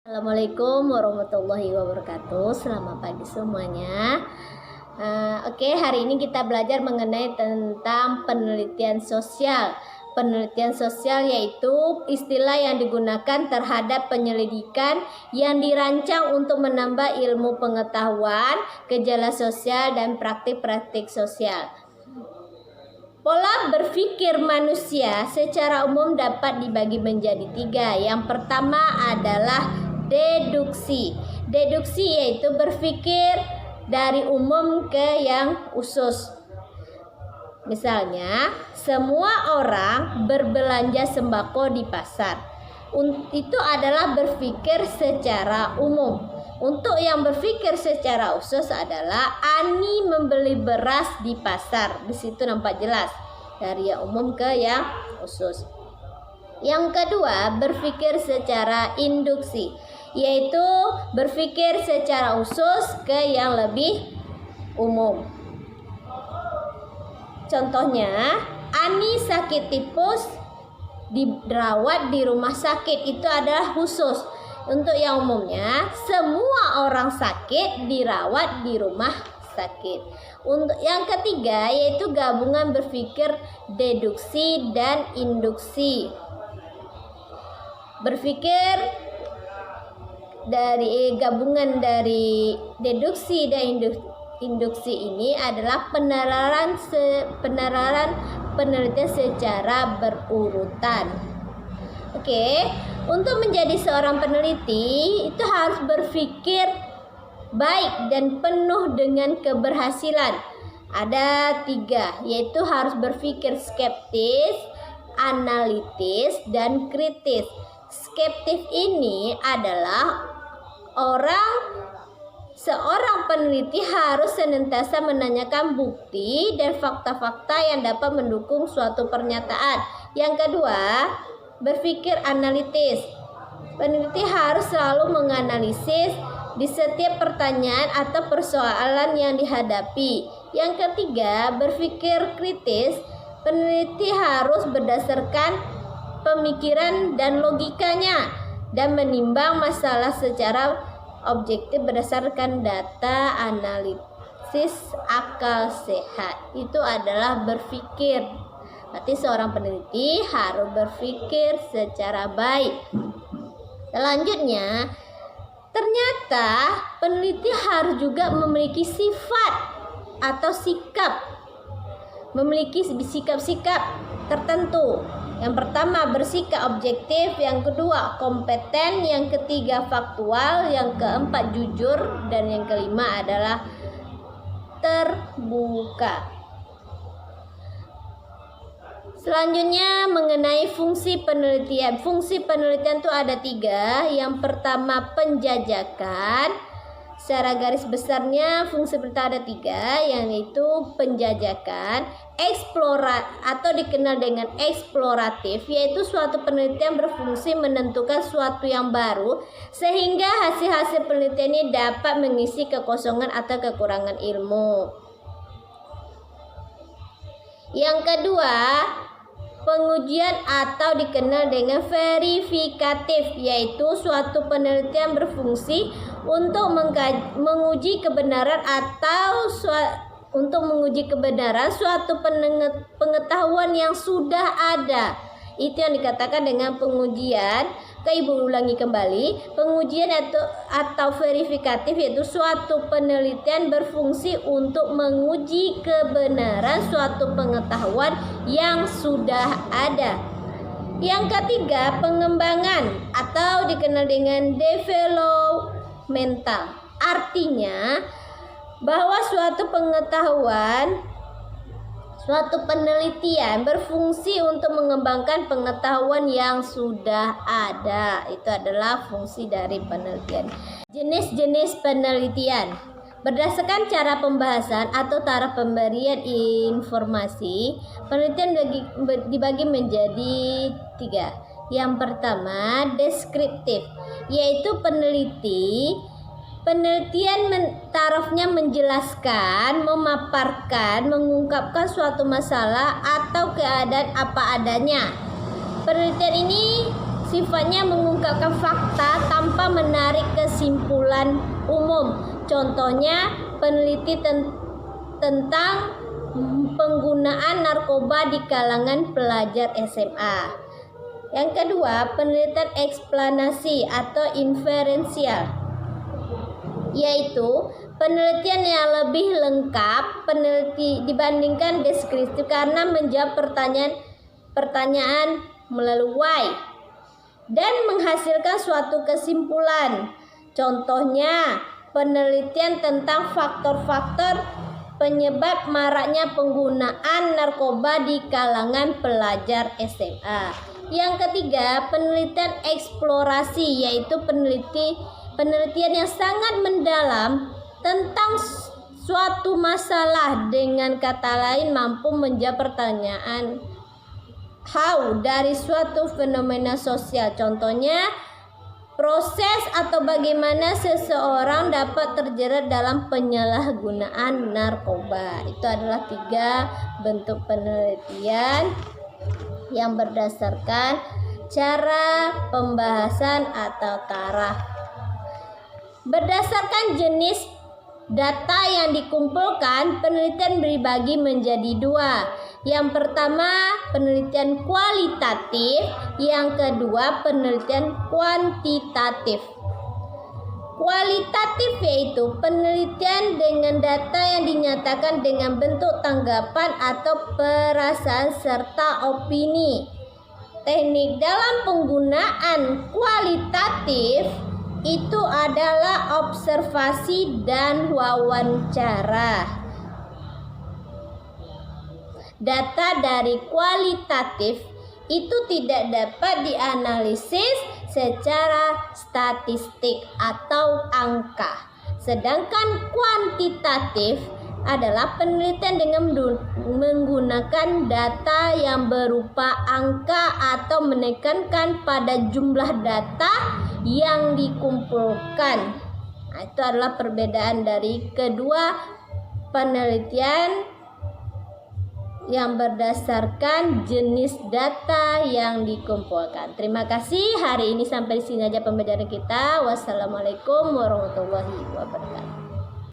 Assalamualaikum warahmatullahi wabarakatuh. Selamat pagi semuanya. Oke, hari ini kita belajar mengenai tentang penelitian sosial. Penelitian sosial yaitu istilah yang digunakan terhadap penyelidikan yang dirancang untuk menambah ilmu pengetahuan, gejala sosial, dan praktik-praktik sosial. Pola berpikir manusia secara umum dapat dibagi menjadi tiga. Yang pertama adalah deduksi. Deduksi yaitu berpikir dari umum ke yang khusus. Misalnya, semua orang berbelanja sembako di pasar. Itu adalah berpikir secara umum. Untuk yang berpikir secara khusus adalah Ani membeli beras di pasar. Di situ nampak jelas dari yang umum ke yang khusus. Yang kedua, berpikir secara induksi, yaitu berpikir secara khusus ke yang lebih umum. Contohnya, Ani sakit tipus dirawat di rumah sakit, itu adalah khusus. Untuk yang umumnya, semua orang sakit dirawat di rumah sakit. Untuk yang ketiga yaitu gabungan berpikir deduksi dan induksi. Berpikir dari gabungan dari deduksi dan induksi ini adalah peneraran penelitian secara berurutan. Oke, untuk menjadi seorang peneliti itu harus berpikir baik dan penuh dengan keberhasilan. Ada tiga, yaitu harus berpikir skeptis, analitis, dan kritis. Skeptis ini adalah seorang peneliti harus senantiasa menanyakan bukti dan fakta-fakta yang dapat mendukung suatu pernyataan. Yang kedua, berpikir analitis. Peneliti harus selalu menganalisis di setiap pertanyaan atau persoalan yang dihadapi. Yang ketiga, berpikir kritis. Peneliti harus berdasarkan pemikiran dan logikanya dan menimbang masalah secara objektif berdasarkan data analisis akal sehat. Itu adalah berpikir. Berarti seorang peneliti harus berpikir secara baik. Selanjutnya, ternyata peneliti harus juga memiliki sifat atau memiliki sikap-sikap tertentu. Yang pertama, bersikap objektif. Yang kedua, kompeten. Yang ketiga, faktual. Yang keempat, jujur. Dan yang kelima adalah terbuka. Selanjutnya mengenai fungsi penelitian. Fungsi penelitian itu ada tiga. Yang pertama, penjajakan. Secara garis besarnya fungsi pertama ada tiga, yaitu penjajakan, atau dikenal dengan eksploratif, yaitu suatu penelitian berfungsi menentukan suatu yang baru sehingga hasil-hasil penelitian ini dapat mengisi kekosongan atau kekurangan ilmu. Yang kedua, pengujian atau dikenal dengan verifikatif, yaitu suatu penelitian berfungsi untuk menguji kebenaran suatu pengetahuan yang sudah ada. Itu yang dikatakan dengan pengujian. Ibu ulangi kembali, pengujian atau verifikatif yaitu suatu penelitian berfungsi untuk menguji kebenaran suatu pengetahuan yang sudah ada. Yang ketiga, pengembangan atau dikenal dengan developmental. Artinya bahwa suatu penelitian berfungsi untuk mengembangkan pengetahuan yang sudah ada. Itu adalah fungsi dari penelitian. Jenis-jenis penelitian. Berdasarkan cara pembahasan atau taraf pemberian informasi, penelitian dibagi menjadi tiga. Yang pertama, deskriptif, yaitu penelitian tarafnya menjelaskan, memaparkan, mengungkapkan suatu masalah atau keadaan apa adanya. Penelitian ini sifatnya mengungkapkan fakta tanpa menarik kesimpulan umum. Contohnya peneliti tentang penggunaan narkoba di kalangan pelajar SMA. Yang kedua, penelitian eksplanasi atau inferensial, yaitu penelitian yang lebih lengkap dibandingkan deskriptif karena menjawab pertanyaan melalui why dan menghasilkan suatu kesimpulan. Contohnya, penelitian tentang faktor-faktor penyebab maraknya penggunaan narkoba di kalangan pelajar SMA. Yang ketiga, penelitian eksplorasi, yaitu penelitian yang sangat mendalam tentang suatu masalah, dengan kata lain mampu menjawab pertanyaan how dari suatu fenomena sosial. Contohnya, proses atau bagaimana seseorang dapat terjerat dalam penyalahgunaan narkoba. Itu adalah 3 bentuk penelitian yang berdasarkan cara pembahasan atau taraf. Berdasarkan jenis data yang dikumpulkan, penelitian dibagi menjadi 2. Yang pertama, penelitian kualitatif, yang kedua, penelitian kuantitatif. Kualitatif yaitu penelitian dengan data yang dinyatakan dengan bentuk tanggapan atau perasaan serta opini. Teknik dalam penggunaan kualitatif itu adalah observasi dan wawancara. Data dari kualitatif itu tidak dapat dianalisis secara statistik atau angka. Sedangkan kuantitatif adalah penelitian dengan menggunakan data yang berupa angka atau menekankan pada jumlah data yang dikumpulkan. Nah, itu adalah perbedaan dari kedua penelitian yang berdasarkan jenis data yang dikumpulkan. Terima kasih. Hari ini sampai di sini aja pembelajaran kita. Wassalamualaikum warahmatullahi wabarakatuh.